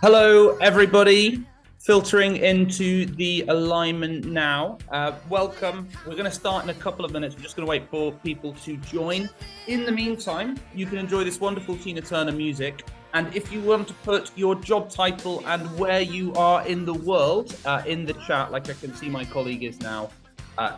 Hello, everybody. Filtering into the alignment now. Welcome. We're going to start in a couple of minutes. We're just going to wait for people to join. In the meantime, you can enjoy this wonderful Tina Turner music. And if you want to put your job title and where you are in the world in the chat, like I can see my colleague is now,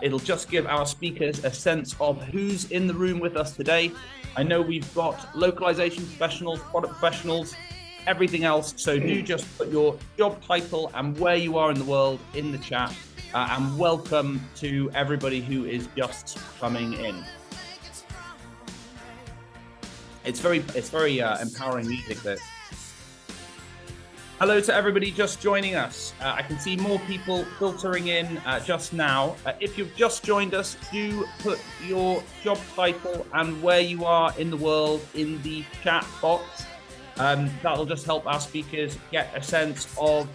it'll just give our speakers a sense of who's in the room with us today. I know we've got localization professionals, product professionals, everything else. So do just put your job title and where you are in the world in the chat. And welcome to everybody who is just coming in. It's very empowering music, this. Hello to everybody just joining us. I can see more people filtering in just now. If you've just joined us, do put your job title and where you are in the world in the chat box. That'll just help our speakers get a sense of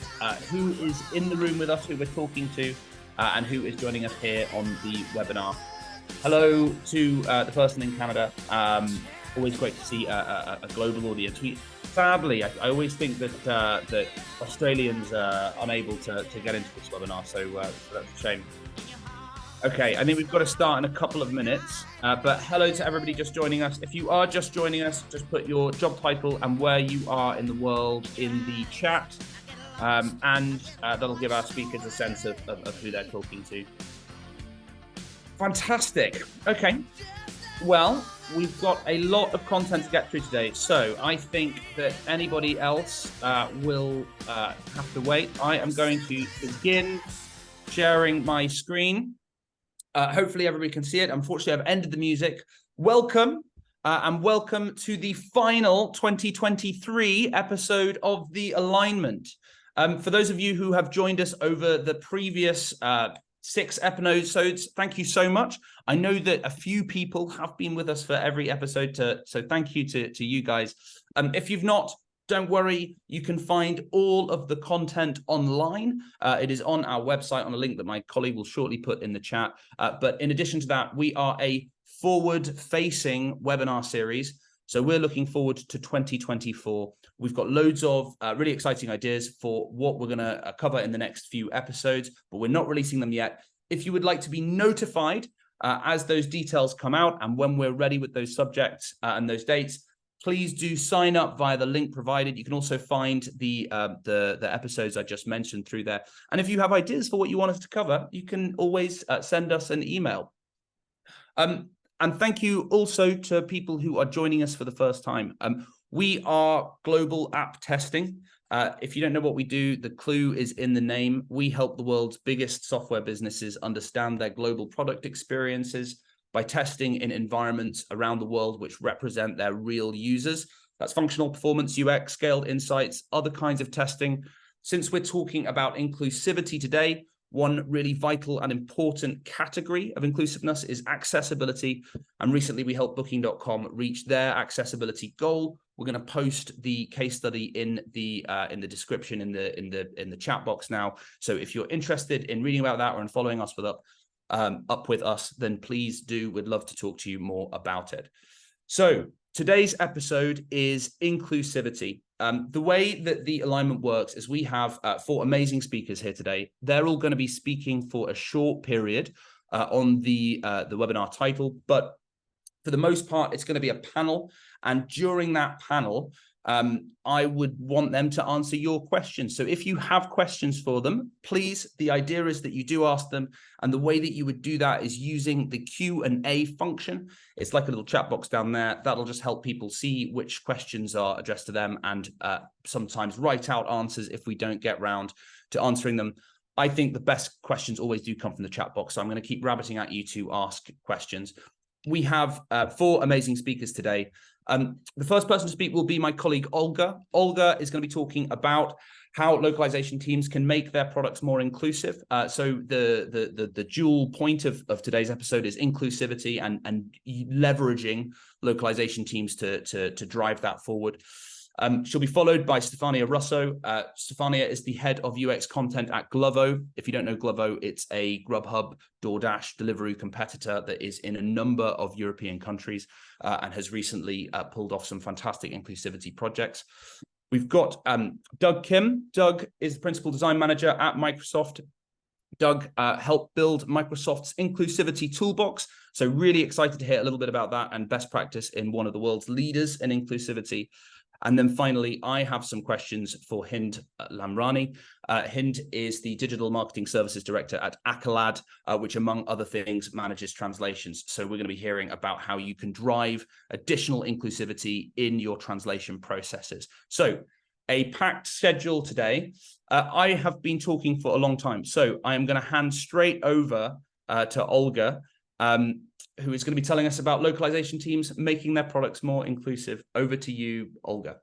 who is in the room with us, who we're talking to, and who is joining us here on the webinar. Hello to the person in Canada. Always great to see a global audience. Sadly, I always think that that Australians are unable to get into this webinar, so that's a shame. Okay, I think we've got to start in a couple of minutes, but hello to everybody just joining us. If you are just joining us, just put your job title and where you are in the world in the chat, and that'll give our speakers a sense of who they're talking to. Fantastic. Okay, well, we've got a lot of content to get through today, so I think that anybody else will have to wait. I am going to begin sharing my screen. Hopefully everybody can see it. Unfortunately, I've ended the music. Welcome, and welcome to the final 2023 episode of The Alignment. For those of you who have joined us over the previous 6 episodes, thank you so much. I know that a few people have been with us for every episode, so thank you to you guys. If you've not, don't worry, you can find all of the content online. It is on our website on a link that my colleague will shortly put in the chat. But in addition to that, we are a forward-facing webinar series. So we're looking forward to 2024. We've got loads of really exciting ideas for what we're going to cover in the next few episodes, but we're not releasing them yet. If you would like to be notified as those details come out and when we're ready with those subjects and those dates, please do sign up via the link provided. You can also find the episodes I just mentioned through there. And if you have ideas for what you want us to cover, you can always send us an email. And thank you also to people who are joining us for the first time. We are global app testing. If you don't know what we do, the clue is in the name. We help the world's biggest software businesses understand their global product experiences by testing in environments around the world which represent their real users. That's functional performance, UX, scaled insights, other kinds of testing. Since we're talking about inclusivity today, one really vital and important category of inclusiveness is accessibility. And recently we helped Booking.com reach their accessibility goal. We're going to post the case study in the description in the chat box now. So if you're interested in reading about that or in following us up with us, then please do. We'd love to talk to you more about it. So today's episode is inclusivity. The way that the alignment works is we have 4 amazing speakers here today. They're all going to be speaking for a short period on the webinar title, but for the most part, it's going to be a panel. And during that panel, I would want them to answer your questions. So if you have questions for them, please, the idea is that you do ask them. And the way that you would do that is using the Q&A function. It's like a little chat box down there. That'll just help people see which questions are addressed to them and sometimes write out answers if we don't get round to answering them. I think the best questions always do come from the chat box. So I'm going to keep rabbiting at you to ask questions. We have 4 amazing speakers today. The first person to speak will be my colleague, Olga. Olga is going to be talking about how localization teams can make their products more inclusive. So the dual point of today's episode is inclusivity and leveraging localization teams to drive that forward. She'll be followed by Stefania Russo. Stefania is the head of UX content at Glovo. If you don't know Glovo, it's a Grubhub, DoorDash delivery competitor that is in a number of European countries and has recently pulled off some fantastic inclusivity projects. We've got Doug Kim. Doug is the Principal Design Manager at Microsoft. Doug helped build Microsoft's inclusivity toolbox. So really excited to hear a little bit about that and best practice in one of the world's leaders in inclusivity. And then finally, I have some questions for Hinde Lamrani. Hinde is the Digital Marketing Services Director at Acolad, which among other things manages translations. So we're going to be hearing about how you can drive additional inclusivity in your translation processes. So a packed schedule today. I have been talking for a long time, so I am going to hand straight over to Olga, who is going to be telling us about localization teams making their products more inclusive. Over to you, Olga.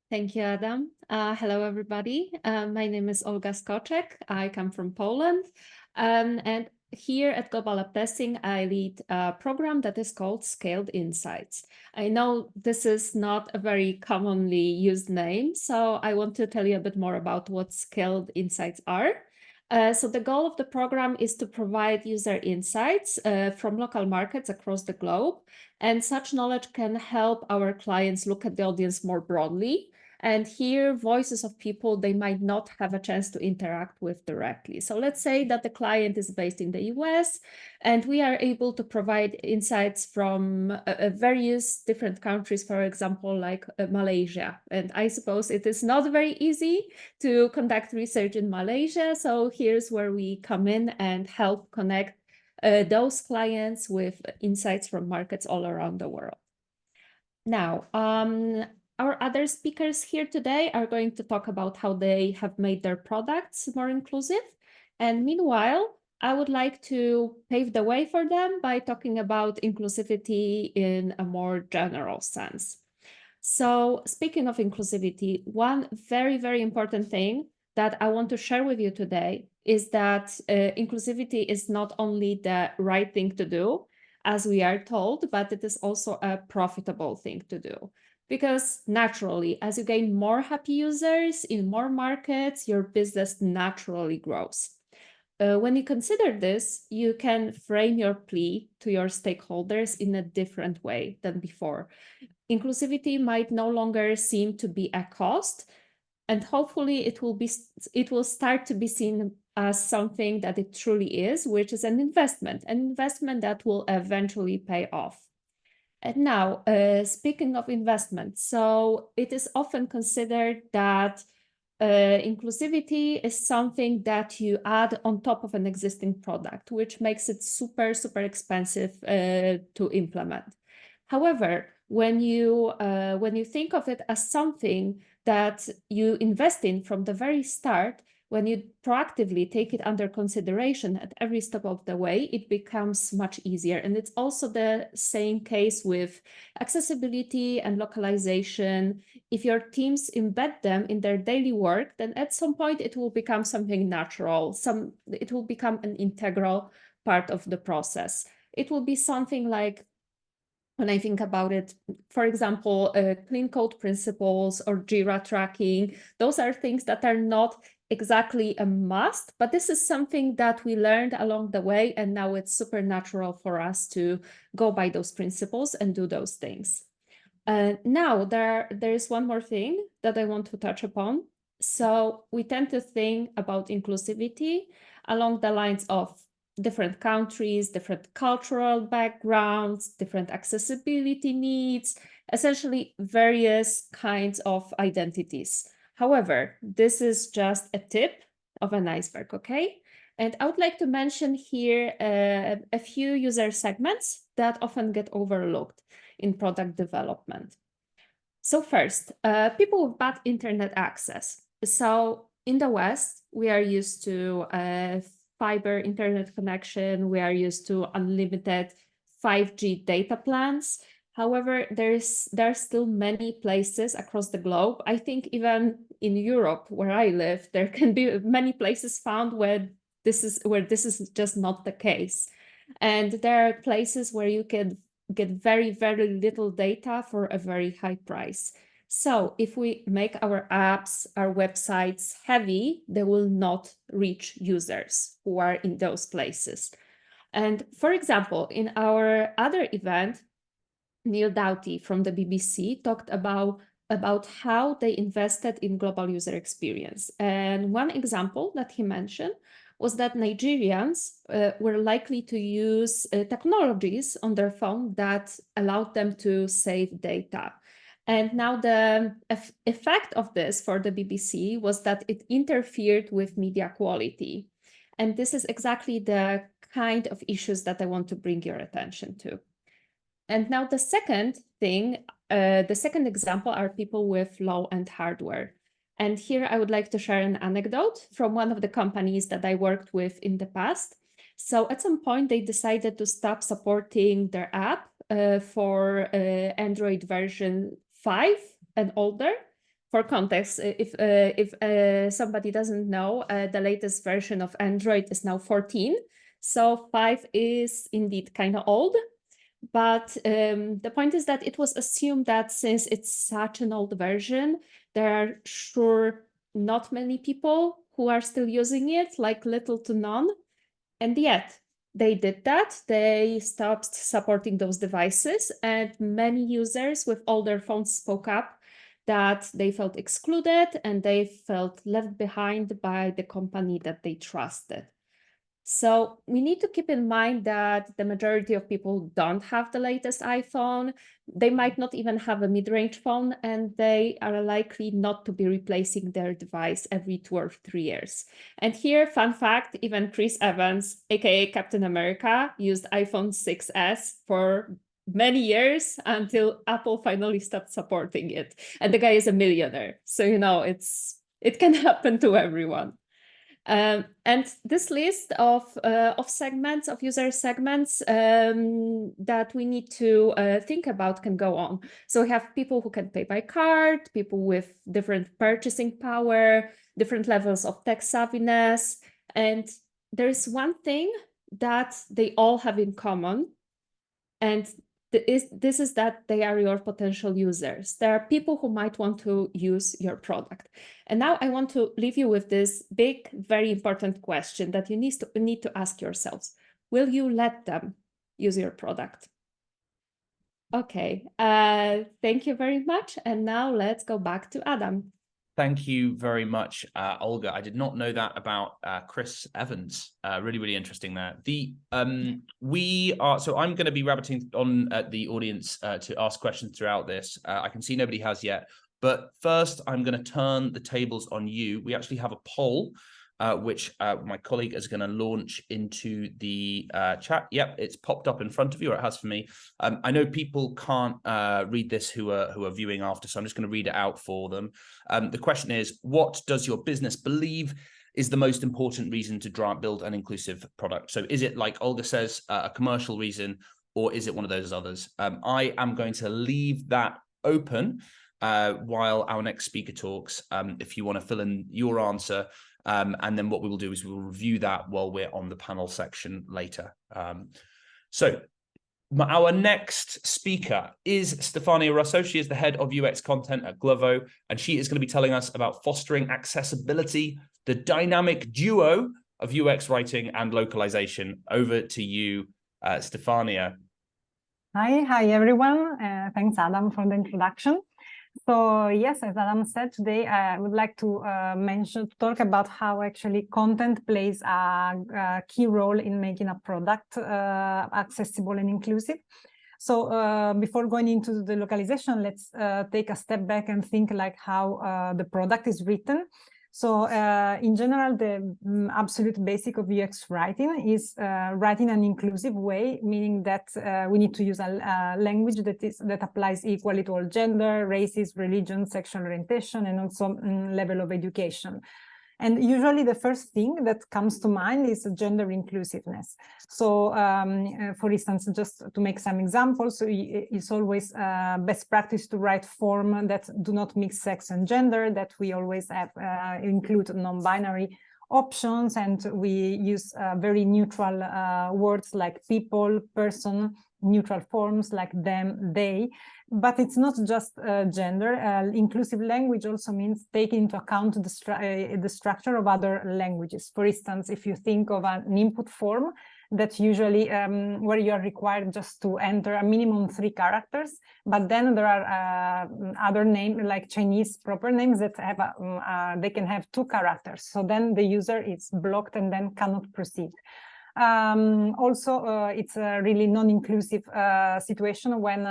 Thank you, Adam. Hello, everybody. My name is Olga Skoczek. I come from Poland. And here at Global Lab Testing, I lead a program that is called Scaled Insights. I know this is not a very commonly used name, so I want to tell you a bit more about what Scaled Insights are. So the goal of the program is to provide user insights from local markets across the globe, and such knowledge can help our clients look at the audience more broadly and hear voices of people they might not have a chance to interact with directly. So let's say that the client is based in the US, and we are able to provide insights from various different countries, for example, like Malaysia. And I suppose it is not very easy to conduct research in Malaysia. So here's where we come in and help connect those clients with insights from markets all around the world. Now, our other speakers here today are going to talk about how they have made their products more inclusive. And meanwhile, I would like to pave the way for them by talking about inclusivity in a more general sense. So speaking of inclusivity, one very, very important thing that I want to share with you today is that inclusivity is not only the right thing to do, as we are told, but it is also a profitable thing to do. Because naturally, as you gain more happy users in more markets, your business naturally grows. When you consider this, you can frame your plea to your stakeholders in a different way than before. Inclusivity might no longer seem to be a cost, and hopefully it will start to be seen as something that it truly is, which is an investment that will eventually pay off. And now, speaking of investment, so it is often considered that inclusivity is something that you add on top of an existing product, which makes it super, super expensive to implement. However, when you think of it as something that you invest in from the very start, when you proactively take it under consideration at every step of the way, it becomes much easier. And it's also the same case with accessibility and localization. If your teams embed them in their daily work, then at some point it will become something natural. It will become an integral part of the process. It will be something like, when I think about it, for example, clean code principles or Jira tracking, those are things that are not exactly a must, but this is something that we learned along the way, and now it's super natural for us to go by those principles and do those things. Now, there is one more thing that I want to touch upon. So we tend to think about inclusivity along the lines of different countries, different cultural backgrounds, different accessibility needs, essentially various kinds of identities. However, this is just a tip of an iceberg, okay? And I would like to mention here a few user segments that often get overlooked in product development. So first, people with bad internet access. So in the West, we are used to fiber internet connection. We are used to unlimited 5G data plans. However, there are still many places across the globe. I think even in Europe, where I live, there can be many places found where this is just not the case. And there are places where you can get very, very little data for a very high price. So if we make our apps, our websites heavy, they will not reach users who are in those places. And for example, in our other event, Neil Doughty from the BBC talked about about how they invested in global user experience. And one example that he mentioned was that Nigerians were likely to use technologies on their phone that allowed them to save data. And now the effect of this for the BBC was that it interfered with media quality. And this is exactly the kind of issues that I want to bring your attention to. And now the second thing, the second example are people with low-end hardware. And here I would like to share an anecdote from one of the companies that I worked with in the past. So at some point, they decided to stop supporting their app for Android version 5 and older. For context, if somebody doesn't know, the latest version of Android is now 14. So 5 is indeed kind of old. But the point is that it was assumed that since it's such an old version, there are sure not many people who are still using it, like little to none. And yet they did that. They stopped supporting those devices, and many users with older phones spoke up that they felt excluded and they felt left behind by the company that they trusted. So we need to keep in mind that the majority of people don't have the latest iPhone. They might not even have a mid-range phone, and they are likely not to be replacing their device every 2 or 3 years. And here, fun fact, even Chris Evans, aka Captain America, used iPhone 6S for many years until Apple finally stopped supporting it. And the guy is a millionaire. So, you know, it can happen to everyone. And this list of segments, of user segments that we need to think about can go on. So we have people who can pay by card, people with different purchasing power, different levels of tech savviness. And there's one thing that they all have in common, and this is that they are your potential users. There are people who might want to use your product. And now I want to leave you with this big, very important question that you need to ask yourselves. Will you let them use your product? Okay, thank you very much. And now let's go back to Adam. Thank you very much, Olga. I did not know that about Chris Evans. Really, really interesting there. I'm going to be rabbiting on the audience to ask questions throughout this. I can see nobody has yet, but first I'm going to turn the tables on you. We actually have a poll, which my colleague is going to launch into the chat. Yep, it's popped up in front of you, or it has for me. I know people can't read this who are viewing after, so I'm just going to read it out for them. The question is, what does your business believe is the most important reason to build an inclusive product? So is it, like Olga says, a commercial reason, or is it one of those others? I am going to leave that open while our next speaker talks, if you want to fill in your answer. And then what we will do is we will review that while we're on the panel section later. So our next speaker is Stefania Russo. She is the head of UX content at Glovo, and she is going to be telling us about fostering accessibility, the dynamic duo of UX writing and localization. Over to you, Stefania. Hi everyone. Thanks, Adam, for the introduction. So yes, as Adam said, today I would like to talk about how actually content plays a key role in making a product accessible and inclusive. So before going into the localization, let's take a step back and think like how the product is written. So in general, the absolute basic of UX writing is writing an inclusive way, meaning that we need to use a language that applies equally to all gender, races, religion, sexual orientation, and also level of education. And usually the first thing that comes to mind is gender inclusiveness. So for instance, just to make some examples, so it's always best practice to write form that do not mix sex and gender, that we always have include non-binary options, and we use very neutral words like people, person, neutral forms like them, they. But it's not just gender. Inclusive language also means taking into account the structure of other languages. For instance, if you think of an input form, that usually where you are required just to enter a minimum 3 characters, but then there are other names like Chinese proper names that have they can have 2 characters, so then the user is blocked and then cannot proceed. Also, it's a really non-inclusive situation when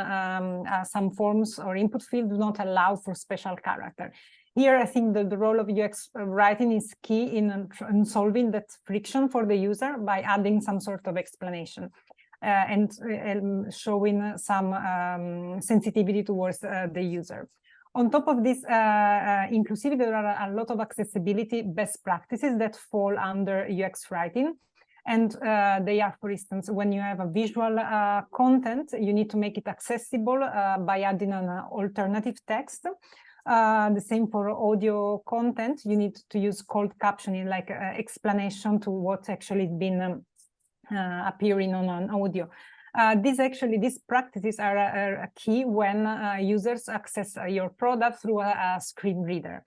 some forms or input fields do not allow for special character. Here, I think that the role of UX writing is key in solving that friction for the user by adding some sort of explanation and showing some sensitivity towards the user. On top of this inclusivity, there are a lot of accessibility best practices that fall under UX writing. And they are, for instance, when you have a visual content, you need to make it accessible by adding an alternative text. The same for audio content, you need to use closed captioning, like explanation to what actually has been appearing on an audio. These practices are key when users access your product through a screen reader.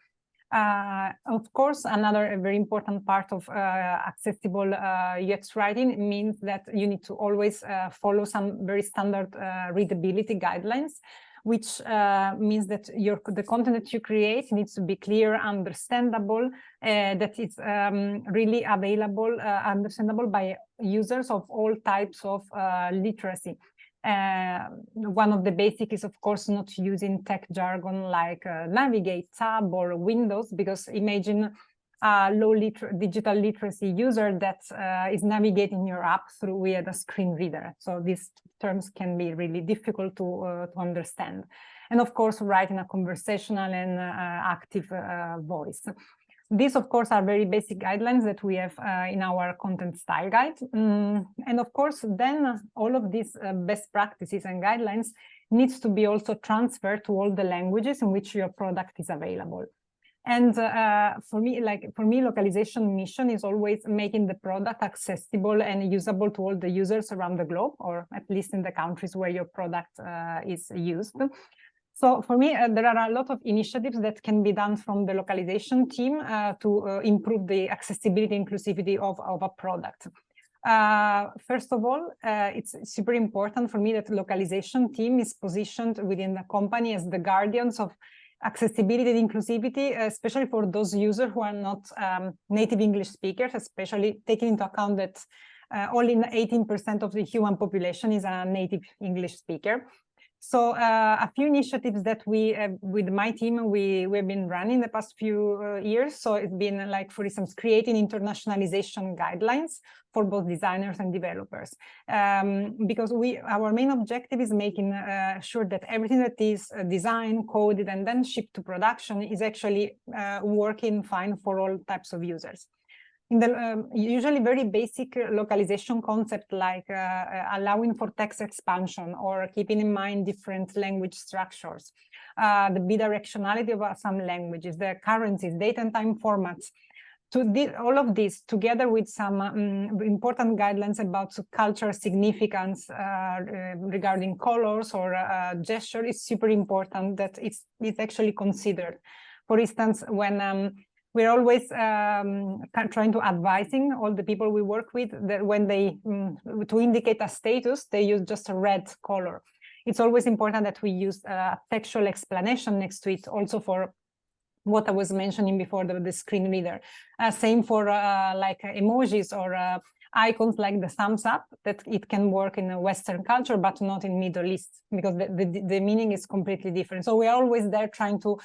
Of course, another very important part of accessible UX writing means that you need to always follow some very standard readability guidelines, which means that the content that you create needs to be clear, understandable, that it's really available, understandable by users of all types of literacy. One of the basic is, of course, not using tech jargon like navigate, tab, or Windows, because imagine a low digital literacy user that is navigating your app through via the screen reader. So these terms can be really difficult to understand. And of course, writing a conversational and active voice. These, of course, are very basic guidelines that we have in our content style guide. And of course, then all of these best practices and guidelines needs to be also transferred to all the languages in which your product is available. And for me, localization mission is always making the product accessible and usable to all the users around the globe, or at least in the countries where your product is used. So for me, there are a lot of initiatives that can be done from the localization team to improve the accessibility, inclusivity of a product. First of all, it's super important for me that the localization team is positioned within the company as the guardians of accessibility and inclusivity, especially for those users who are not native English speakers, especially taking into account that only 18% of the human population is a native English speaker. So a few initiatives that we, with my team, we've been running the past few years. So it's been like, for instance, creating internationalization guidelines for both designers and developers. Because our main objective is making sure that everything that is designed, coded, and then shipped to production is actually working fine for all types of users. In the usually very basic localization concept, like allowing for text expansion or keeping in mind different language structures, the bidirectionality of some languages, the currencies, date and time formats, all of this together with some important guidelines about cultural significance regarding colors or gesture is super important that it's actually considered. For instance, when we're always trying to advising all the people we work with that when they, to indicate a status, they use just a red color. It's always important that we use a textual explanation next to it, also for what I was mentioning before, the screen reader. Same for like emojis or icons like the thumbs up, that it can work in a Western culture, but not in Middle East, because the meaning is completely different. So we are always there trying to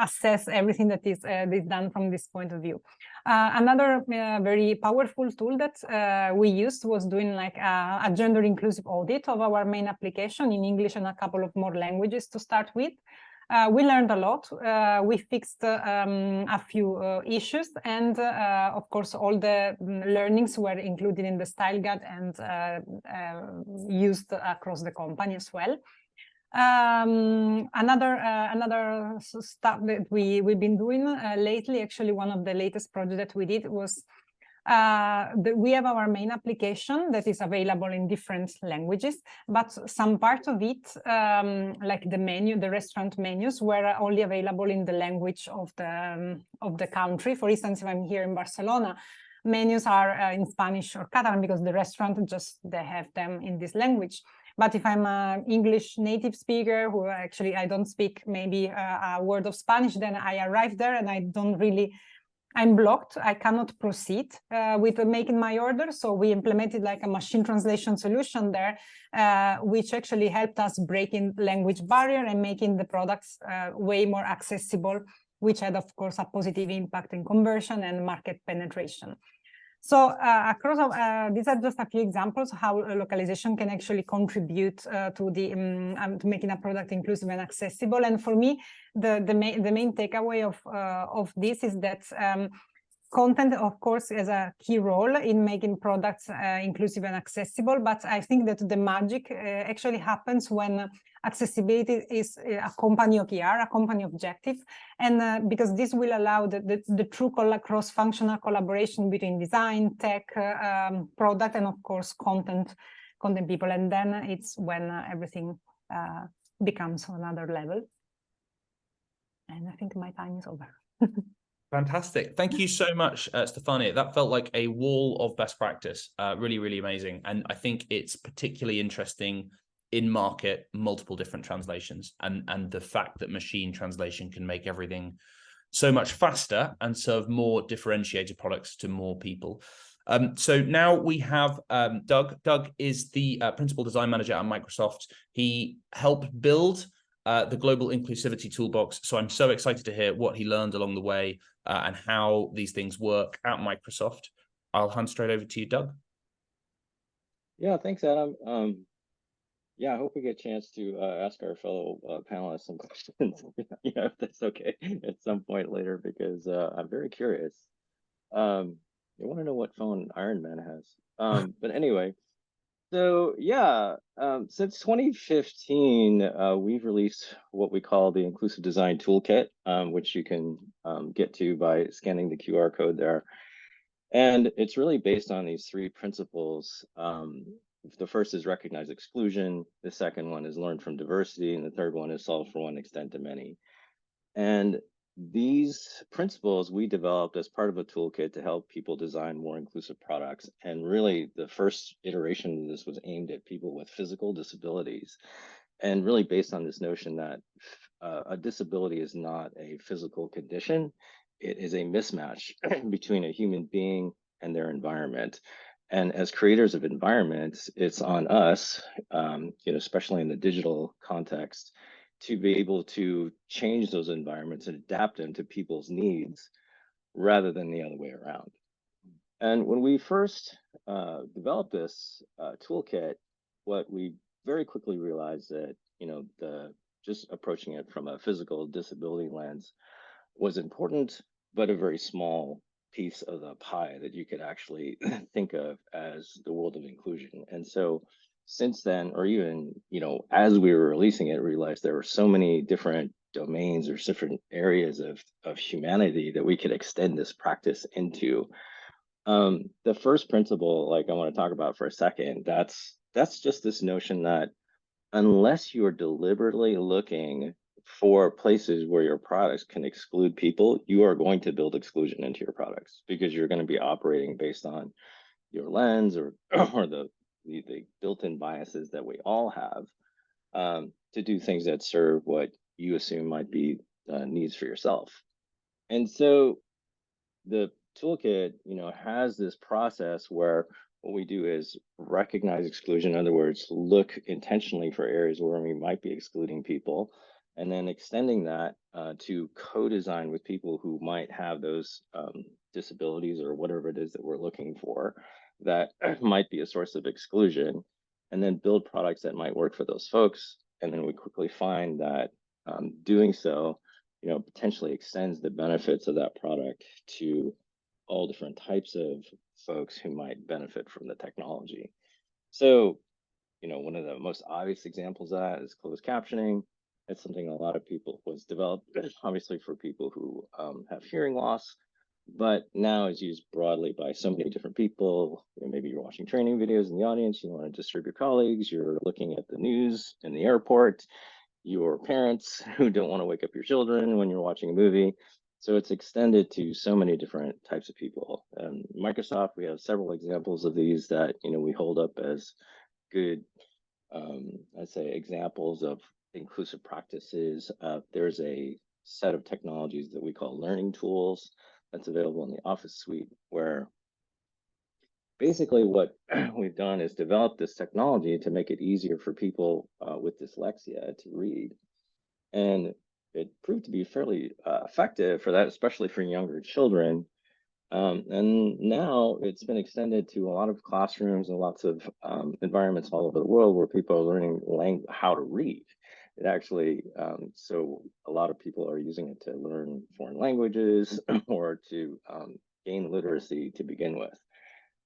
assess everything that is done from this point of view. Another very powerful tool that we used was doing like a gender inclusive audit of our main application in English and a couple of more languages to start with. We learned a lot. We fixed a few issues, and of course, all the learnings were included in the style guide and used across the company as well. Another stuff that we've been doing lately, actually, one of the latest projects that we did was we have our main application that is available in different languages, but some part of it, like the menu, the restaurant menus, were only available in the language of the country. For instance, if I'm here in Barcelona, menus are in Spanish or Catalan because the restaurant just they have them in this language. But if I'm an English native speaker who actually I don't speak maybe a word of Spanish, then I arrive there and I'm blocked. I cannot proceed with making my order. So we implemented like a machine translation solution there, which actually helped us breaking language barrier and making the products way more accessible, which had, of course, a positive impact in conversion and market penetration. So these are just a few examples how localization can actually contribute to making a product inclusive and accessible. And for me, the main takeaway of this is that content, of course, has a key role in making products inclusive and accessible. But I think that the magic actually happens when accessibility is a company OKR, a company objective, and because this will allow the true cross-functional collaboration between design, tech, product, and of course content people. And then it's when everything becomes on another level. And I think my time is over. Fantastic. Thank you so much, Stefania. That felt like a wall of best practice. Really, really amazing. And I think it's particularly interesting in market, multiple different translations, and the fact that machine translation can make everything so much faster and serve more differentiated products to more people. So now we have Doug. Doug is the principal design manager at Microsoft. He helped build the global inclusivity toolbox. So I'm so excited to hear what he learned along the way and how these things work at Microsoft. I'll hand straight over to you, Doug. Yeah, thanks, Adam. Yeah, I hope we get a chance to ask our fellow panelists some questions, if that's okay, at some point later, because I'm very curious. I want to know what phone Iron Man has. But anyway, so yeah, since 2015, we've released what we call the Inclusive Design Toolkit, which you can get to by scanning the QR code there. And it's really based on these three principles. The first is recognize exclusion. The second one is learn from diversity. And the third one is solve for one, extend to many. And these principles we developed as part of a toolkit to help people design more inclusive products. And really the first iteration of this was aimed at people with physical disabilities, and really based on this notion that a disability is not a physical condition. It is a mismatch between a human being and their environment. And as creators of environments, it's on us, especially in the digital context, to be able to change those environments and adapt them to people's needs rather than the other way around. And when we first developed this toolkit, what we very quickly realized that, just approaching it from a physical disability lens was important, but a very small piece of the pie that you could actually think of as the world of inclusion. And so since then, or even, as we were releasing it, realized there were so many different domains or different areas of humanity that we could extend this practice into. The first principle, like I want to talk about for a second, that's just this notion that unless you are deliberately looking for places where your products can exclude people, you are going to build exclusion into your products, because you're going to be operating based on your lens or the built-in biases that we all have to do things that serve what you assume might be needs for yourself. And so the toolkit, has this process where what we do is recognize exclusion. In other words, look intentionally for areas where we might be excluding people, and then extending that to co-design with people who might have those disabilities or whatever it is that we're looking for that might be a source of exclusion, and then build products that might work for those folks. And then we quickly find that doing so, potentially extends the benefits of that product to all different types of folks who might benefit from the technology. So, one of the most obvious examples of that is closed captioning. It's something a lot of people was developed, obviously, for people who have hearing loss, but now is used broadly by so many different people. Maybe you're watching training videos in the audience, you want to disturb your colleagues, you're looking at the news in the airport, your parents who don't want to wake up your children when you're watching a movie. So it's extended to so many different types of people. Microsoft, we have several examples of these that, we hold up as good, I'd say, examples of inclusive practices. There's a set of technologies that we call learning tools that's available in the Office suite, where basically what we've done is develop this technology to make it easier for people with dyslexia to read. And it proved to be fairly effective for that, especially for younger children. And now it's been extended to a lot of classrooms and lots of environments all over the world where people are learning how to read. It actually, so a lot of people are using it to learn foreign languages or to gain literacy to begin with.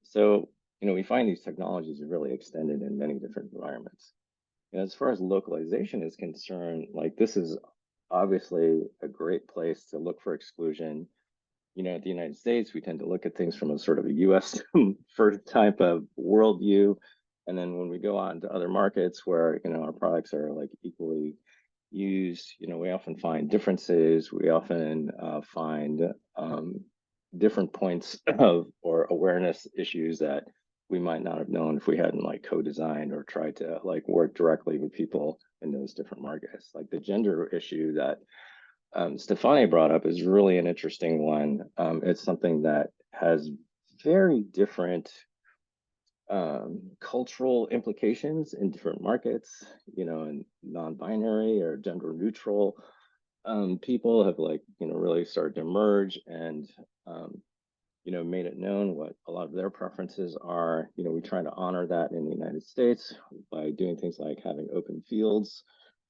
So, we find these technologies are really extended in many different environments. And as far as localization is concerned, like this is obviously a great place to look for exclusion. At the United States, we tend to look at things from a sort of a US first type of worldview. And then when we go out into other markets where, our products are like equally used, we often find differences. We often find different points of or awareness issues that we might not have known if we hadn't like co-designed or tried to like work directly with people in those different markets. Like the gender issue that Stefania brought up is really an interesting one. It's something that has very different cultural implications in different markets, and non-binary or gender neutral people have really started to emerge and made it known what a lot of their preferences are. We try to honor that in the United States by doing things like having open fields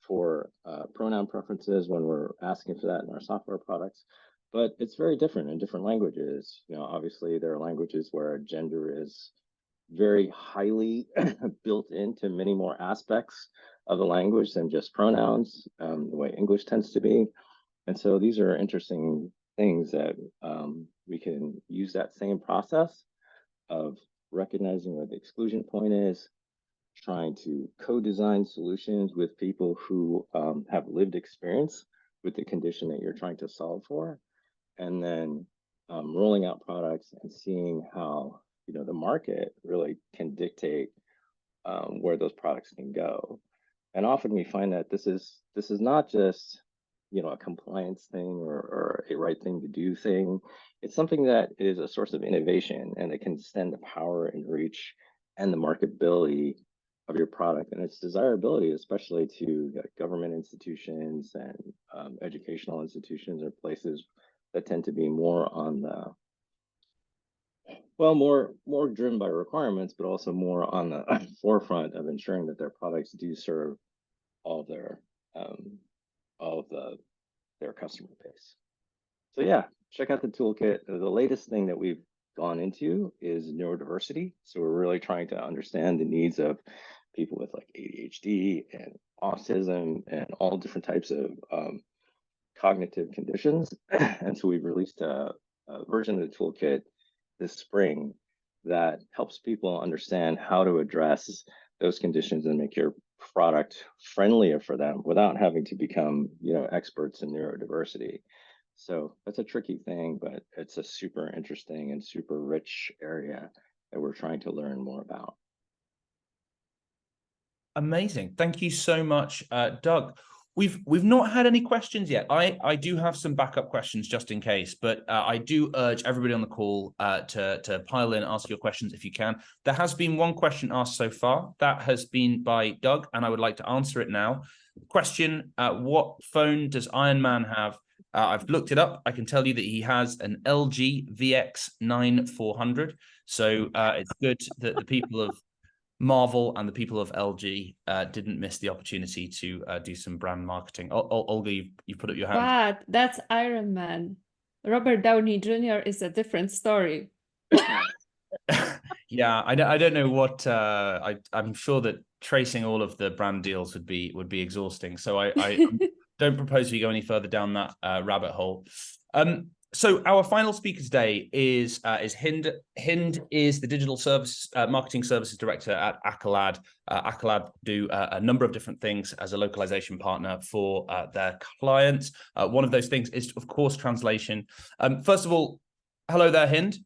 for pronoun preferences when we're asking for that in our software products. But it's very different in different languages. Obviously there are languages where gender is very highly built into many more aspects of the language than just pronouns, the way English tends to be. And so these are interesting things that we can use that same process of recognizing where the exclusion point is, trying to co-design solutions with people who have lived experience with the condition that you're trying to solve for, and then rolling out products and seeing how the market really can dictate where those products can go. And often we find that this is not just a compliance thing or a right thing to do thing. It's something that is a source of innovation and it can extend the power and reach and the marketability of your product and its desirability, especially to government institutions and educational institutions or places that tend to be more on the more driven by requirements, but also more on the forefront of ensuring that their products do serve all of their their customer base. So yeah, check out the toolkit. The latest thing that we've gone into is neurodiversity. So we're really trying to understand the needs of people with like ADHD and autism and all different types of cognitive conditions. And so we've released a version of the toolkit this spring that helps people understand how to address those conditions and make your product friendlier for them without having to become, experts in neurodiversity. So that's a tricky thing, but it's a super interesting and super rich area that we're trying to learn more about. Amazing. Thank you so much, Doug. We've not had any questions yet. I do have some backup questions just in case, but I do urge everybody on the call to pile in, ask your questions if you can. There has been one question asked so far. That has been by Doug, and I would like to answer it now. Question, what phone does Iron Man have? I've looked it up. I can tell you that he has an LG VX9400. So it's good that the people of Marvel and the people of LG didn't miss the opportunity to do some brand marketing. Olga, you put up your hand. What? That's Iron Man. Robert Downey Jr. is a different story. Yeah, I don't know what. I'm sure that tracing all of the brand deals would be exhausting. So I don't propose we go any further down that rabbit hole. So our final speaker today is Hinde. Hinde is the digital service marketing services director at Acolad. Acolad do a number of different things as a localization partner for their clients. One of those things is, of course, translation. First of all, hello there, Hinde.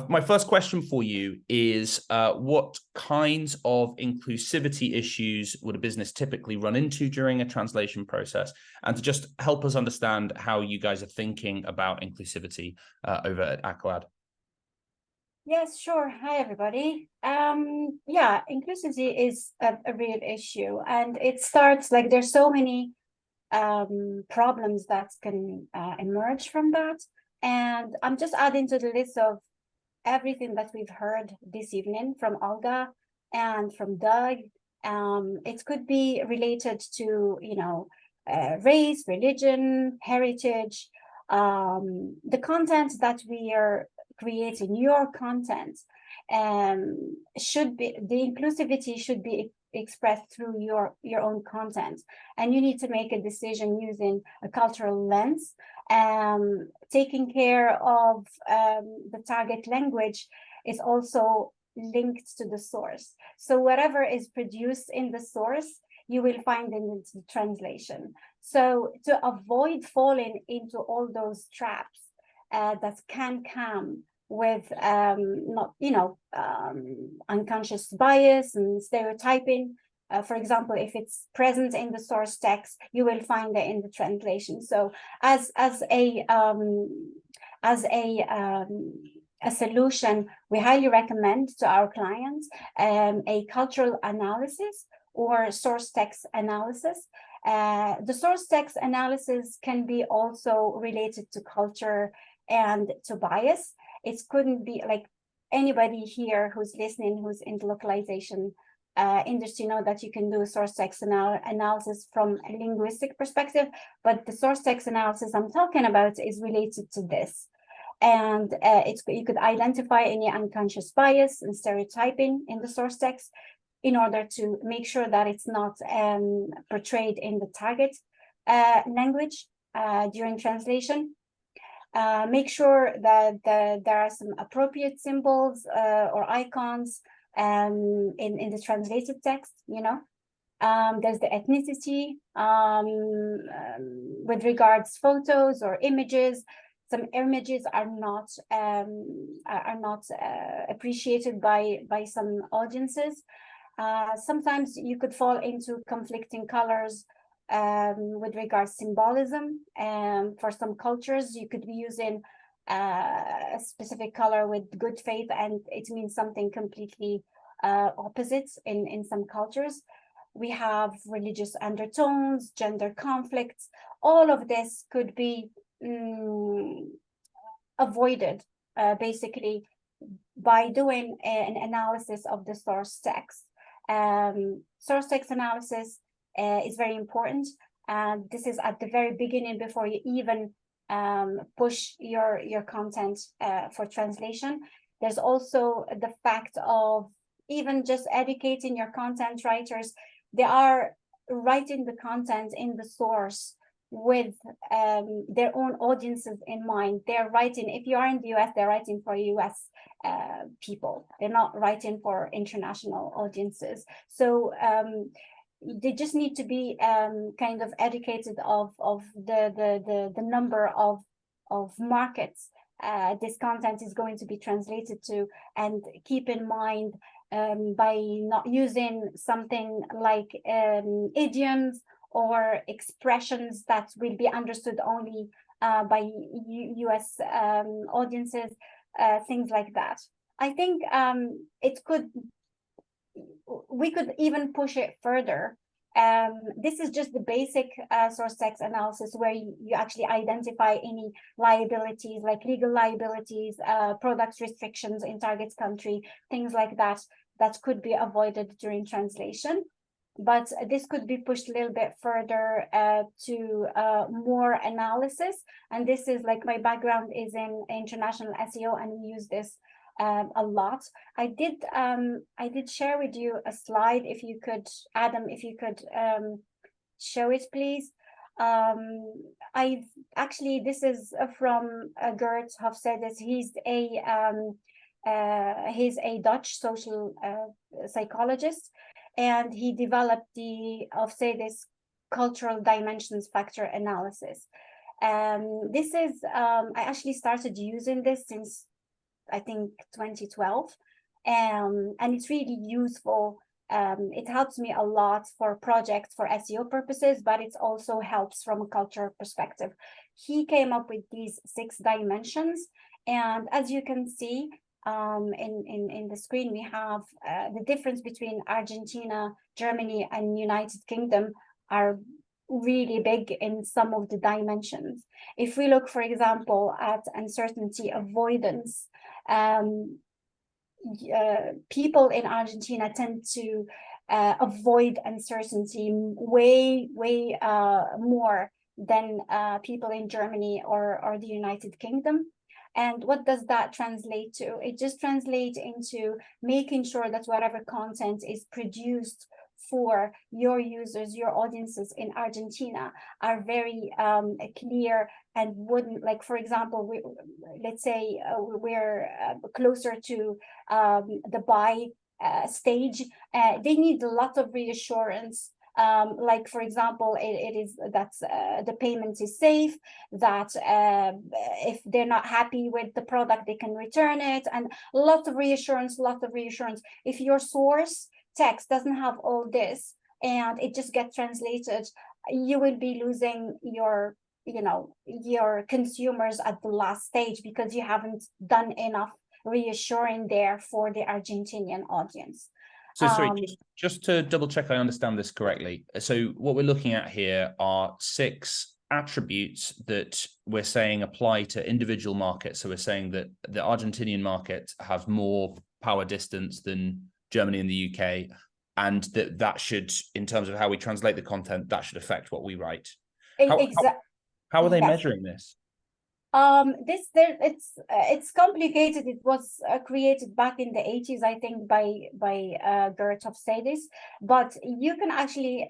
My first question for you is, what kinds of inclusivity issues would a business typically run into during a translation process? And to just help us understand how you guys are thinking about inclusivity over at Acolad. Yes, sure. Hi, everybody. Yeah, inclusivity is a real issue, and it starts like there's so many problems that can emerge from that. And I'm just adding to the list of everything that we've heard this evening from Olga and from Doug. It could be related to, race, religion, heritage, the content that we are creating, your content, should be, the inclusivity should be expressed through your own content, and you need to make a decision using a cultural lens, taking care of the target language is also linked to the source. So whatever is produced in the source, you will find in the translation. So to avoid falling into all those traps that can come with unconscious bias and stereotyping. For example, if it's present in the source text, you will find it in the translation. So as a solution, we highly recommend to our clients a cultural analysis or source text analysis. The source text analysis can be also related to culture and to bias. It couldn't be like anybody here who's listening, who's in the localization industry, know that you can do source text analysis from a linguistic perspective, but the source text analysis I'm talking about is related to this. And you could identify any unconscious bias and stereotyping in the source text in order to make sure that it's not portrayed in the target language during translation. Make sure that there are some appropriate symbols or icons in the translated text, there's the ethnicity with regards photos or images. Some images are not appreciated by some audiences. Sometimes you could fall into conflicting colors with regards symbolism. For some cultures, you could be using a specific color with good faith, and it means something completely opposite in some cultures. We have religious undertones, gender conflicts. All of this could be avoided basically by doing an analysis of the source text. Source text analysis is very important, and this is at the very beginning before you even push your content for translation. There's also the fact of even just educating your content writers. They are writing the content in the source with their own audiences in mind. They're writing, if you are in the US, they're writing for US people. They're not writing for international audiences. So they just need to be kind of educated of the number of markets this content is going to be translated to, and keep in mind by not using something like idioms or expressions that will be understood only by US audiences, things like that. I think we could even push it further. This is just the basic source text analysis, where you actually identify any liabilities, like legal liabilities, product restrictions in target country, things like that, that could be avoided during translation. But this could be pushed a little bit further to more analysis. And this is like, my background is in international SEO, and we use this a lot. I did share with you a slide. If you could, Adam, if you could show it, please. I've actually, this is from Gert Hofstadter. He's a Dutch social psychologist, and he developed the Hofstadter's cultural dimensions factor analysis. This is, I actually started using this since I think 2012, and it's really useful. It helps me a lot for projects for SEO purposes, but it also helps from a cultural perspective. He came up with these 6 dimensions, and as you can see in the screen, we have the difference between Argentina, Germany, and United Kingdom are really big in some of the dimensions. If we look, for example, at uncertainty avoidance, people in Argentina tend to avoid uncertainty way more than people in Germany or the United Kingdom. And what does that translate to? It just translates into making sure that whatever content is produced for your users, your audiences in Argentina are very clear and wouldn't, like, for example, let's say we're closer to the buy stage, they need a lot of reassurance. Like, for example, it is that the payment is safe, that if they're not happy with the product, they can return it, and lots of reassurance. If your source text doesn't have all this and it just gets translated, you will be losing your consumers at the last stage because you haven't done enough reassuring there for the Argentinian audience. So sorry, just to double check I understand this correctly. So what we're looking at here are 6 attributes that we're saying apply to individual markets. So we're saying that the Argentinian market has more power distance than Germany and the UK, and that should, in terms of how we translate the content, that should affect what we write. How are they measuring this? It's complicated. It was created back in the 80s, I think, by Gert Hofstadter. But you can actually,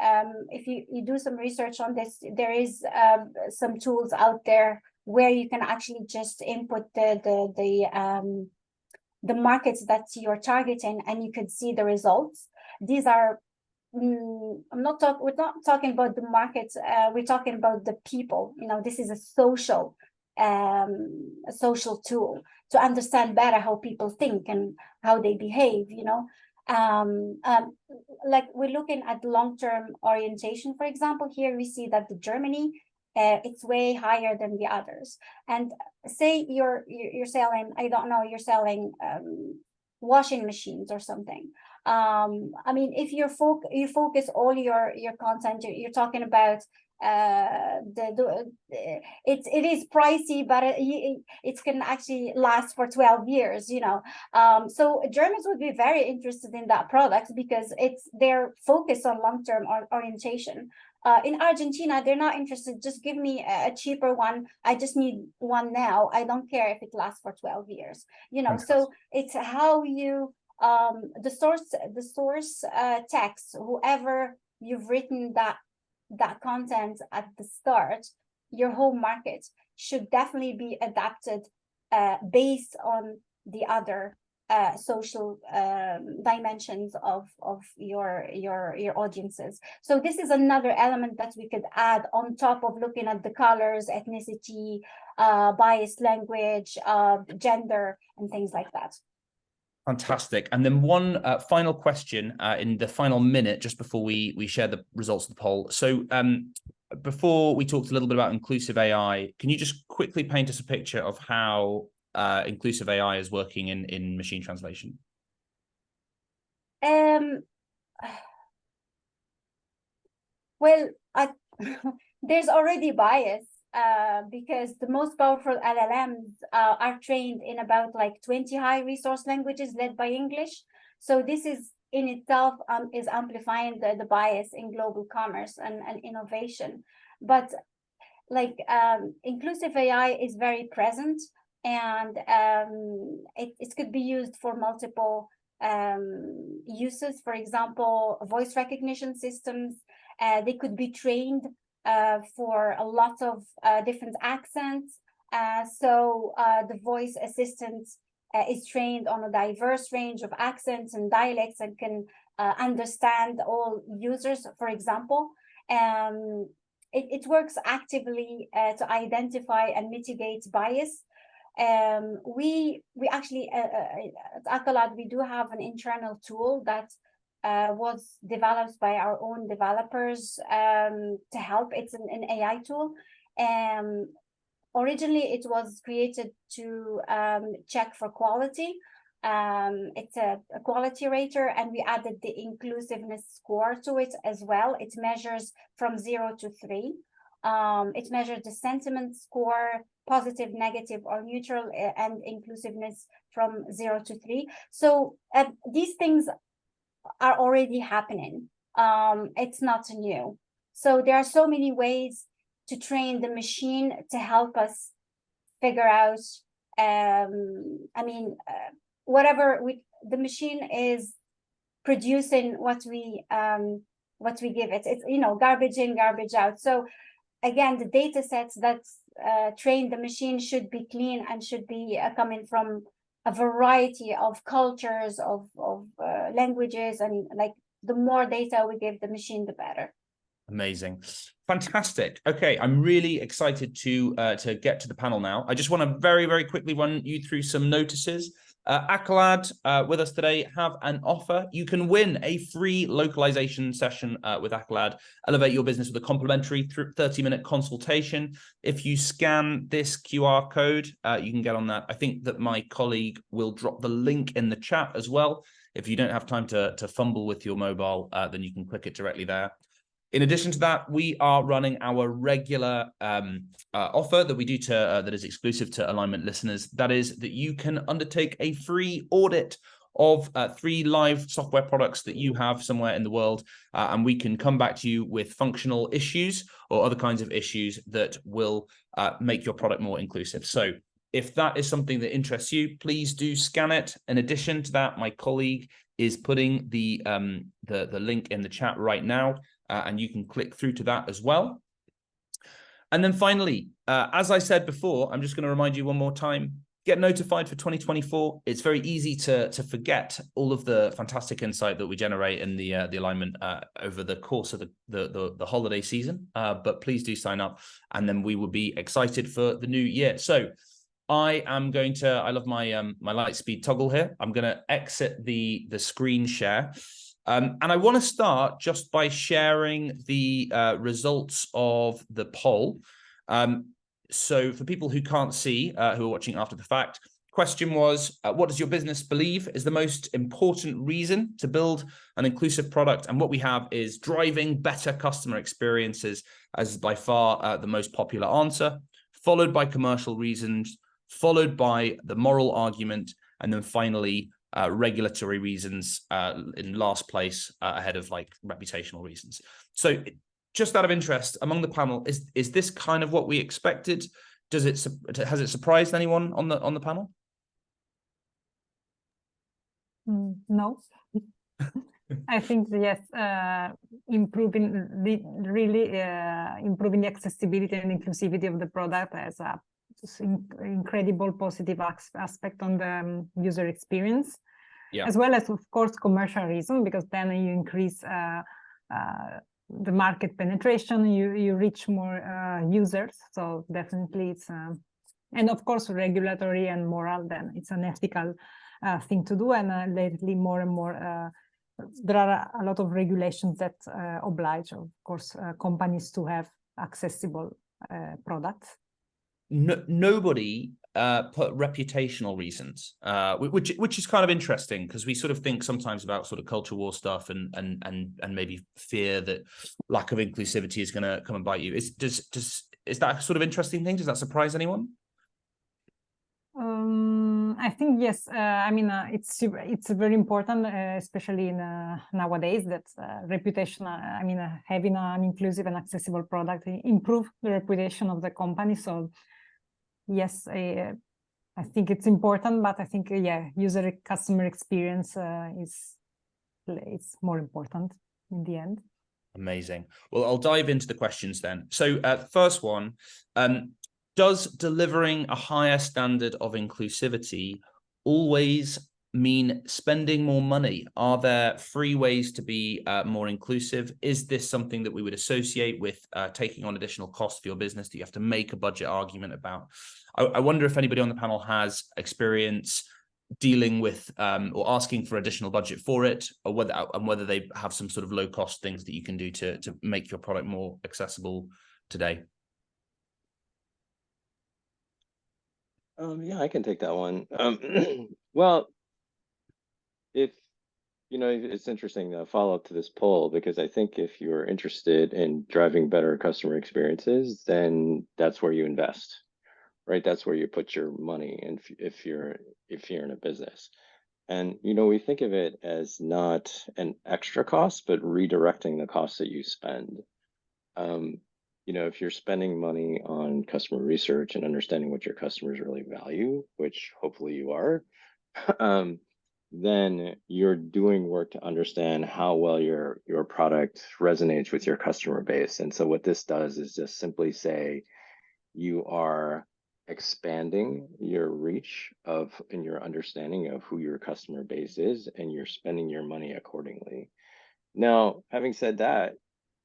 if you do some research on this, there is some tools out there where you can actually just input the markets that you're targeting, and you could see the results. These are, we're not talking about the markets. We're talking about the people. This is a social tool to understand better how people think and how they behave. Like, we're looking at long-term orientation, for example. Here we see that the Germany, it's way higher than the others. And say you're selling, I don't know, you're selling washing machines or something. I mean, if you focus all your content, you're talking about it is pricey, but it can actually last for 12 years. So Germans would be very interested in that product because it's their focus on long-term orientation. In Argentina, they're not interested. Just give me a cheaper one. I just need one now. I don't care if it lasts for 12 years. So it's how you the source text, whoever you've written that content at the start, your home market should definitely be adapted based on the other social dimensions of your audiences. So this is another element that we could add on top of looking at the colors, ethnicity, biased language, gender, and things like that. Fantastic. And then one final question in the final minute, just before we share the results of the poll. So before we talked a little bit about inclusive AI, can you just quickly paint us a picture of how inclusive AI is working in machine translation? Well, there's already bias. Because the most powerful LLMs are trained in about like 20 high resource languages led by English. So this is in itself is amplifying the bias in global commerce and innovation. But like inclusive AI is very present, and it could be used for multiple uses. For example, voice recognition systems, they could be trained for a lot of different accents. So the voice assistant is trained on a diverse range of accents and dialects and can understand all users, for example. It works actively to identify and mitigate bias. We actually at Acolad, we do have an internal tool that was developed by our own developers to help. It's an AI tool. Originally, it was created to check for quality. It's a quality rater, and we added the inclusiveness score to it as well. It measures from 0 to 3. It measures the sentiment score, positive, negative, or neutral, and inclusiveness from 0 to 3. So these things are already happening. It's not new. So there are so many ways to train the machine to help us figure out, whatever the machine is producing, what we give it. It's, garbage in, garbage out. So again, the data sets that train the machine should be clean and should be coming from a variety of cultures, of languages, and like the more data we give the machine, the better. Amazing. Fantastic. Okay, I'm really excited to get to the panel now. I just want to very, very quickly run you through some notices. Acolad with us today have an offer. You can win a free localization session with Acolad. Elevate your business with a complimentary 30-minute consultation. If you scan this QR code, you can get on that. I think that my colleague will drop the link in the chat as well. If you don't have time to fumble with your mobile, then you can click it directly there. In addition to that, we are running our regular offer that we do that is exclusive to alignment listeners. That is that you can undertake a free audit of 3 live software products that you have somewhere in the world, and we can come back to you with functional issues or other kinds of issues that will make your product more inclusive. So if that is something that interests you, please do scan it. In addition to that, my colleague is putting the link in the chat right now. And you can click through to that as well. And then finally, as I said before, I'm just going to remind you one more time, get notified for 2024. It's very easy to forget all of the fantastic insight that we generate in the alignment over the course of the holiday season. But please do sign up, and then we will be excited for the new year. So I am going to, I love my my light speed toggle here. I'm going to exit the screen share. And I want to start just by sharing the results of the poll. So for people who can't see, who are watching after the fact, question was, what does your business believe is the most important reason to build an inclusive product? And what we have is driving better customer experiences as by far the most popular answer, followed by commercial reasons, followed by the moral argument, and then finally, regulatory reasons in last place ahead of like reputational reasons. So just out of interest among the panel, is this kind of what we expected? Has it surprised anyone on the panel? No. I think yes, improving the accessibility and inclusivity of the product as a incredible positive aspect on the user experience, as well as, of course, commercial reason, because then you increase the market penetration, you reach more users. So definitely it's and of course regulatory and moral, then it's an ethical thing to do. And lately more and more there are a lot of regulations that oblige, of course, companies to have accessible products. Nobody put reputational reasons, which is kind of interesting, because we sort of think sometimes about sort of culture war stuff and maybe fear that lack of inclusivity is going to come and bite you. Is that a sort of interesting thing? Does that surprise anyone? I think yes. I mean, it's very important, especially in nowadays, that reputation. I mean, having an inclusive and accessible product improve the reputation of the company. So yes, I think it's important, but I think customer experience is more important in the end. Amazing. Well, I'll dive into the questions then. So first one, does delivering a higher standard of inclusivity always mean spending more money? Are there free ways to be more inclusive? Is this something that we would associate with taking on additional costs for your business that you have to make a budget argument about? I wonder if anybody on the panel has experience dealing with or asking for additional budget for it, or whether they have some sort of low cost things that you can do to make your product more accessible today. Yeah, I can take that one. Well, if it's interesting to follow up to this poll, because I think if you're interested in driving better customer experiences, then that's where you invest, right? That's where you put your money. And if you're in a business, and we think of it as not an extra cost, but redirecting the costs that you spend. If you're spending money on customer research and understanding what your customers really value, which hopefully you are, then you're doing work to understand how well your product resonates with your customer base. And so what this does is just simply say you are expanding your reach and your understanding of who your customer base is, and you're spending your money accordingly. Now, having said that,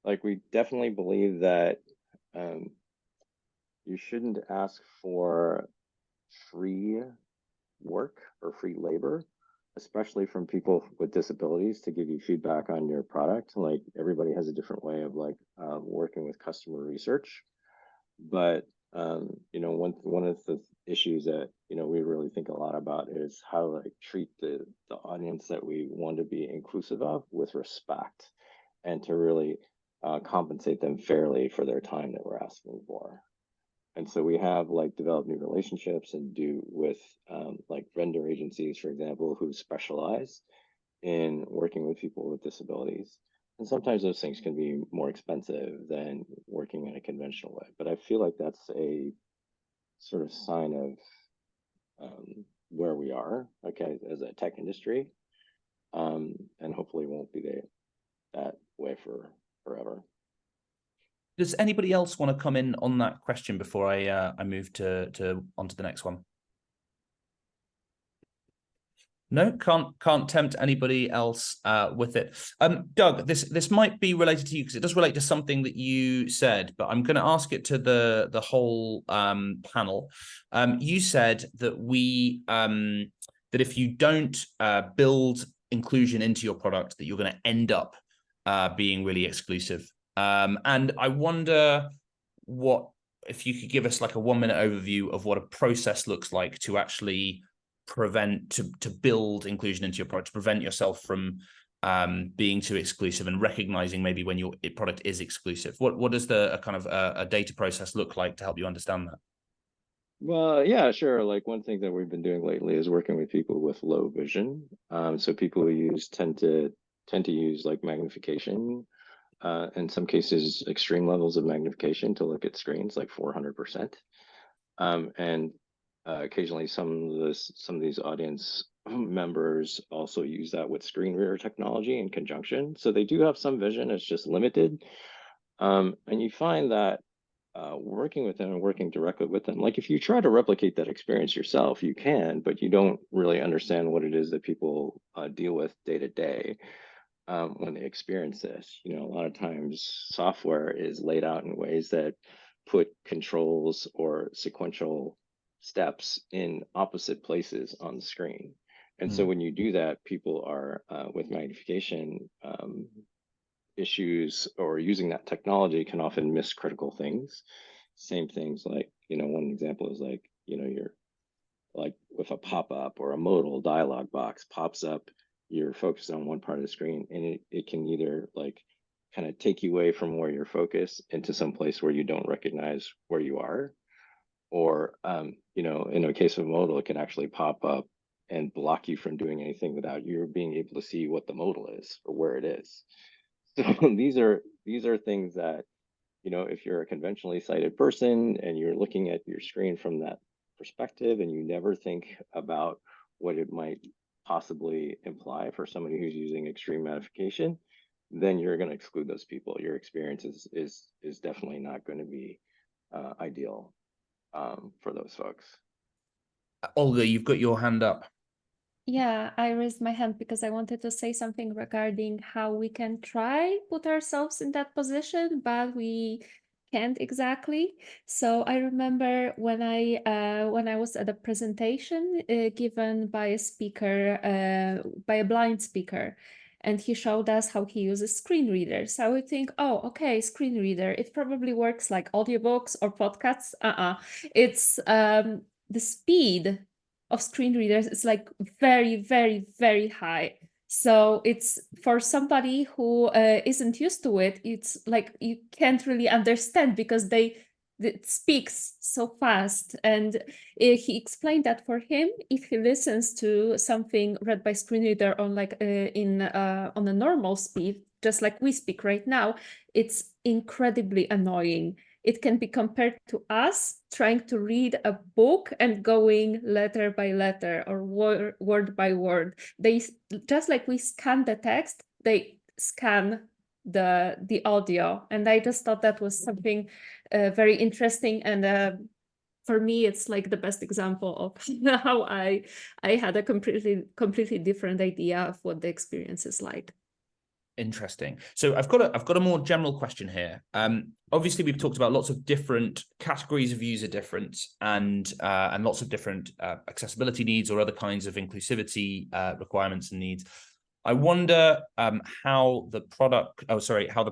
like, we definitely believe that you shouldn't ask for free work or free labor, especially from people with disabilities, to give you feedback on your product. Like, everybody has a different way of working with customer research. But one of the issues that we really think a lot about is how to treat the audience that we want to be inclusive of with respect, and to really compensate them fairly for their time that we're asking for. And so we have developed new relationships and do with vendor agencies, for example, who specialize in working with people with disabilities. And sometimes those things can be more expensive than working in a conventional way. But I feel like that's a sort of sign of where we are, as a tech industry, and hopefully won't be that way for forever. Does anybody else want to come in on that question before I move to onto the next one? No, can't tempt anybody else with it. Doug, this might be related to you because it does relate to something that you said, but I'm going to ask it to the whole panel. You said that that if you don't build inclusion into your product, that you're going to end up being really exclusive. And I wonder if you could give us a 1-minute overview of what a process looks like to actually to build inclusion into your product, to prevent yourself from being too exclusive, and recognizing maybe when your product is exclusive. What does a data process look like to help you understand that? Well, yeah, sure. One thing that we've been doing lately is working with people with low vision. So people who tend to use magnification, in some cases extreme levels of magnification, to look at screens, 400%. And occasionally some of these audience members also use that with screen reader technology in conjunction. So they do have some vision, it's just limited. And you find that working with them and working directly with them, if you try to replicate that experience yourself, you can, but you don't really understand what it is that people deal with day to day when they experience this. A lot of times software is laid out in ways that put controls or sequential steps in opposite places on the screen. And so when you do that, people are with magnification issues or using that technology can often miss critical things. Same things one example is you're with a pop-up or a modal dialog box pops up, you're focused on one part of the screen, and it can either kind of take you away from where you're focused into some place where you don't recognize where you are, or in a case of modal, it can actually pop up and block you from doing anything without you being able to see what the modal is or where it is. So these are things that if you're a conventionally sighted person and you're looking at your screen from that perspective, and you never think about what it might possibly imply for somebody who's using extreme magnification, then you're going to exclude those people. Your experience is definitely not going to be ideal for those folks. Olga, you've got your hand up. Yeah, I raised my hand because I wanted to say something regarding how we can try put ourselves in that position, but we can't exactly. So I remember when I was at a presentation given by a speaker, by a blind speaker, and he showed us how he uses screen readers. I would think, oh, okay, screen reader. It probably works like audiobooks or podcasts. It's the speed of screen readers is like very, very, very high. So it's for somebody who isn't used to it, it's like you can't really understand because it speaks so fast. And he explained that for him, if he listens to something read by screen reader on like on a normal speed, just like we speak right now, it's incredibly annoying. It can be compared to us trying to read a book and going letter by letter or word by word. They, just like we scan the text, they scan the audio. And I just thought that was something very interesting. And for me, it's like the best example of how I had a completely different idea of what the experience is like. Interesting. So I've got a more general question here. Obviously, we've talked about lots of different categories of user difference and lots of different accessibility needs or other kinds of inclusivity requirements and needs. I wonder how the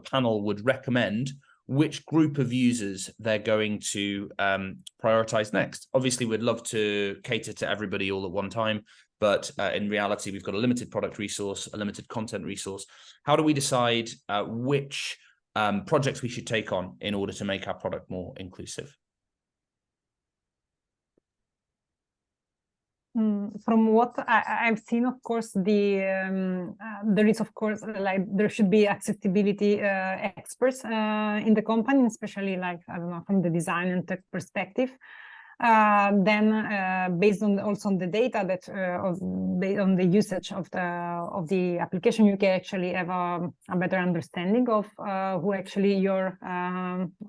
panel would recommend which group of users they're going to prioritize next. Obviously, we'd love to cater to everybody all at one time, but in reality, we've got a limited product resource, a limited content resource. How do we decide which projects we should take on in order to make our product more inclusive? From what I've seen, of course, there is, of course, like there should be accessibility experts in the company, especially like, I don't know, from the design and tech perspective. Then based on also on the data that based on the usage of the application, you can actually have a better understanding of who actually your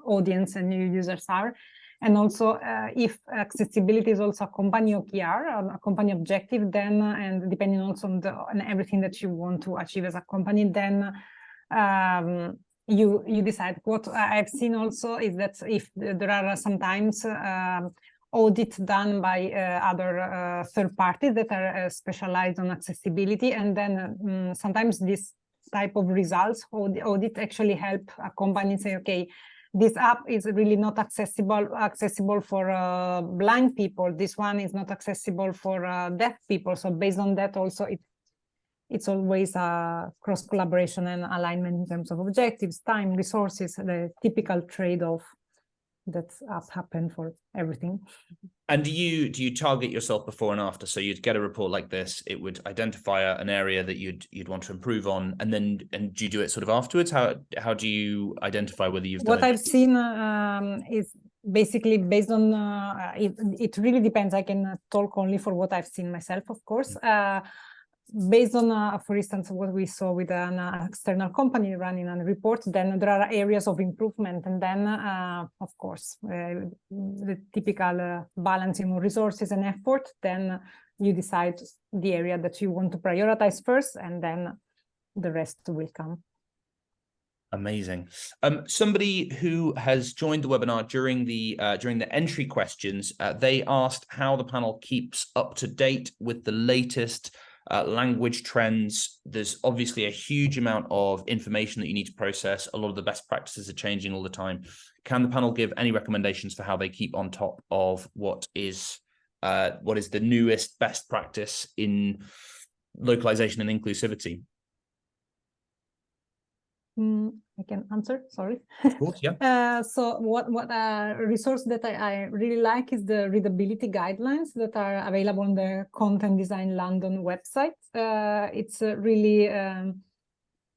audience and your users are. And also, if accessibility is also a company OKR, a company objective, then, and depending also on everything that you want to achieve as a company, then you decide. What I've seen also is that if there are sometimes audits done by other third parties that are specialized on accessibility, and then sometimes this type of results audit actually help a company say, okay, this app is really not accessible for blind people. This one is not accessible for deaf people. So based on that, also it's always a cross collaboration and alignment in terms of objectives, time, resources, the typical trade-off that happen for everything. And do you target yourself before and after? So you'd get a report like this, it would identify an area that you'd want to improve on, and do you do it sort of afterwards? How do you identify whether you've done what I've seen is basically based on it really depends. I can talk only for what I've seen myself, of course. Based on, for instance, what we saw with an external company running a report, then there are areas of improvement. And then, of course, the typical balancing of resources and effort, then you decide the area that you want to prioritize first, and then the rest will come. Amazing. Somebody who has joined the webinar during the entry questions, they asked how the panel keeps up to date with the latest language trends. There's obviously a huge amount of information that you need to process. A lot of the best practices are changing all the time. Can the panel give any recommendations for how they keep on top of what is the newest best practice in localization and inclusivity? I can answer, sorry. Of course, yeah. So what resource that I really like is the readability guidelines that are available on the Content Design London website. It's really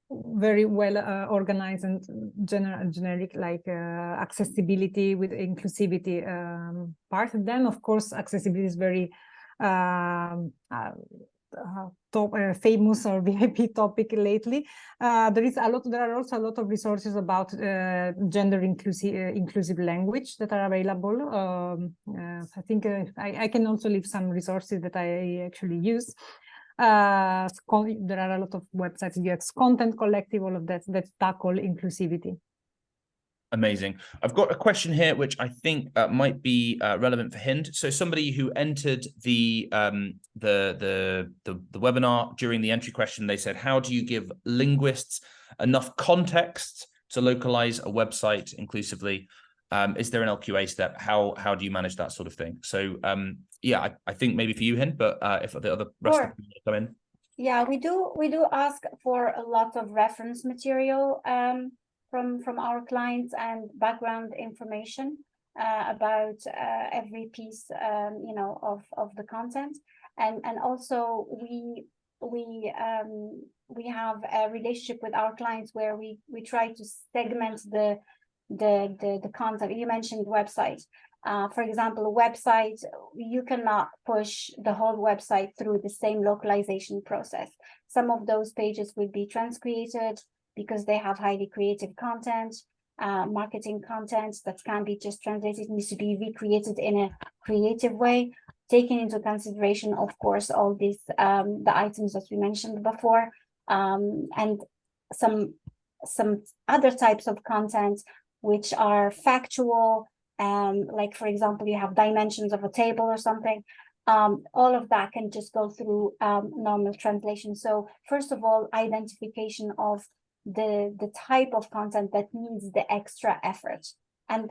very well organized and generic, like accessibility with inclusivity part. And then, of course, accessibility is very famous or VIP topic lately. There are also a lot of resources about gender inclusive language that are available. I think I can also leave some resources that I actually use. There are a lot of websites, UX Content Collective, all of that tackle inclusivity. Amazing. I've got a question here, which I think might be relevant for Hinde. So somebody who entered the webinar, during the entry question, they said, how do you give linguists enough context to localize a website inclusively? Is there an LQA step? How do you manage that sort of thing? So yeah, I think maybe for you, Hinde, but if the other rest of them come in. Yeah, we do ask for a lot of reference material from our clients and background information about every piece, you know, of the content, and also we have a relationship with our clients where we try to segment the content. You mentioned website. For example, a website, you cannot push the whole website through the same localization process. Some of those pages will be transcreated because they have highly creative content, marketing content that can be just translated, needs to be recreated in a creative way, taking into consideration, of course, all these the items that we mentioned before, and some other types of content which are factual. Like, for example, you have dimensions of a table or something. All of that can just go through normal translation. So first of all, identification of the type of content that needs the extra effort. And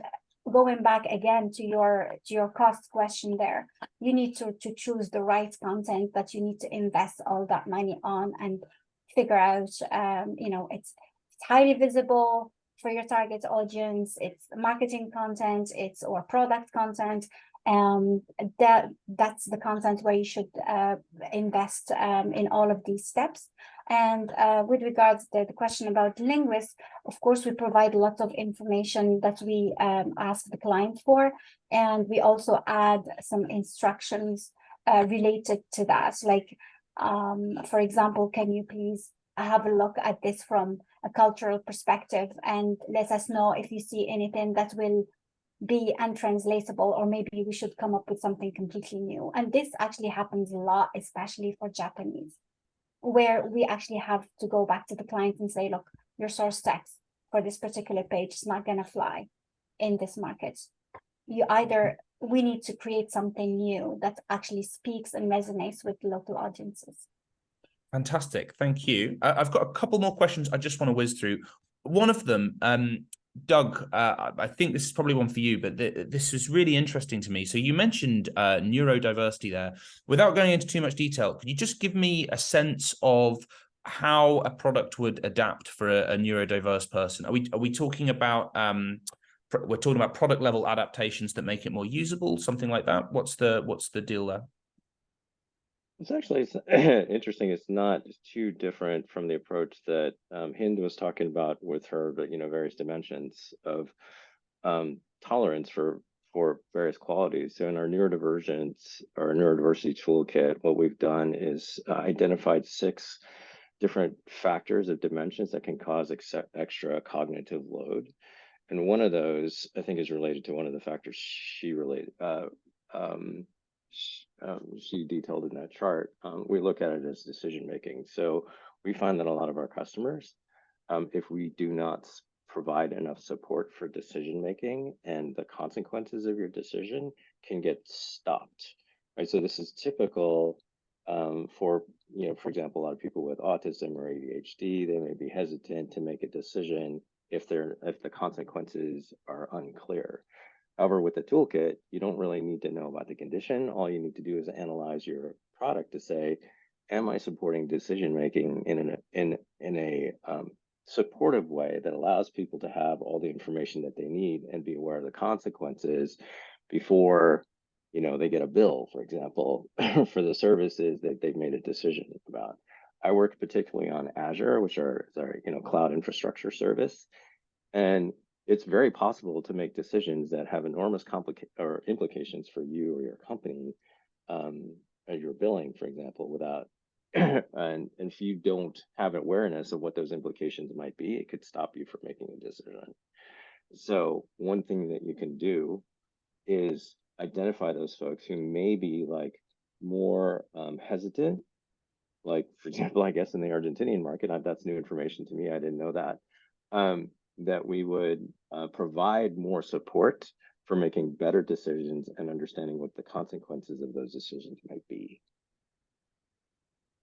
going back again to your cost question there, you need to choose the right content that you need to invest all that money on and figure out, you know, it's highly visible for your target audience, it's marketing content, it's or product content. That's the content where you should invest in all of these steps. And with regards to the question about linguists, of course, we provide a lot of information that we ask the client for, and we also add some instructions related to that. Like, for example, can you please have a look at this from a cultural perspective and let us know if you see anything that will be untranslatable, or maybe we should come up with something completely new. And this actually happens a lot, especially for Japanese, where we actually have to go back to the client and say, look, your source text for this particular page is not going to fly in this market. We need to create something new that actually speaks and resonates with local audiences. Fantastic, thank you. I've got a couple more questions I just want to whiz through. One of them, Doug, I think this is probably one for you, but this was really interesting to me. So you mentioned neurodiversity there. Without going into too much detail, could you just give me a sense of how a product would adapt for a neurodiverse person? Are we talking about we're talking about product level adaptations that make it more usable, something like that? What's the deal there? It's actually interesting. It's not too different from the approach that Hinde was talking about with her, but various dimensions of tolerance for various qualities. So in our neurodivergence or neurodiversity toolkit, what we've done is identified 6 different factors of dimensions that can cause extra cognitive load. And one of those, I think, is related to one of the factors she detailed in that chart. We look at it as decision making. So we find that a lot of our customers, if we do not provide enough support for decision making, and the consequences of your decision can get stopped, right? So this is typical for example, a lot of people with autism or ADHD. They may be hesitant to make a decision if the consequences are unclear. However, with the toolkit, you don't really need to know about the condition. All you need to do is analyze your product to say, am I supporting decision making in a supportive way that allows people to have all the information that they need and be aware of the consequences before they get a bill, for example, for the services that they've made a decision about. I work particularly on Azure, which are cloud infrastructure service, and it's very possible to make decisions that have enormous implications for you or your company, or your billing, for example, without and if you don't have awareness of what those implications might be, it could stop you from making a decision. So one thing that you can do is identify those folks who may be like more hesitant. Like, for example, I guess in the Argentinian market, that's new information to me. I didn't know that. That we would provide more support for making better decisions and understanding what the consequences of those decisions might be.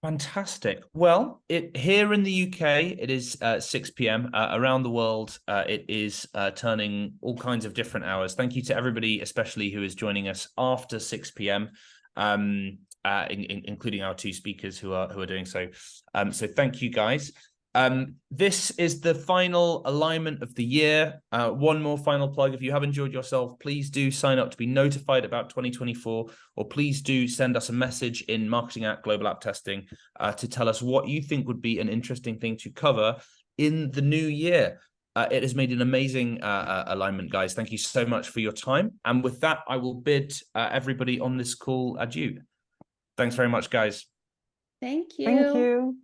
Fantastic. Well, here in the UK, it is 6 p.m. Around the world, it is turning all kinds of different hours. Thank you to everybody, especially who is joining us after 6 p.m., including our two speakers who are doing so. So thank you, guys. This is the final alignment of the year. One more final plug. If you have enjoyed yourself, please do sign up to be notified about 2024, or please do send us a message in marketing@globalapptesting to tell us what you think would be an interesting thing to cover in the new year. It has made an amazing alignment, guys. Thank you so much for your time. And with that, I will bid everybody on this call adieu. Thanks very much, guys. Thank you. Thank you.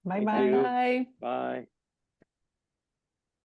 Bye-bye. Thank you. Bye. Bye.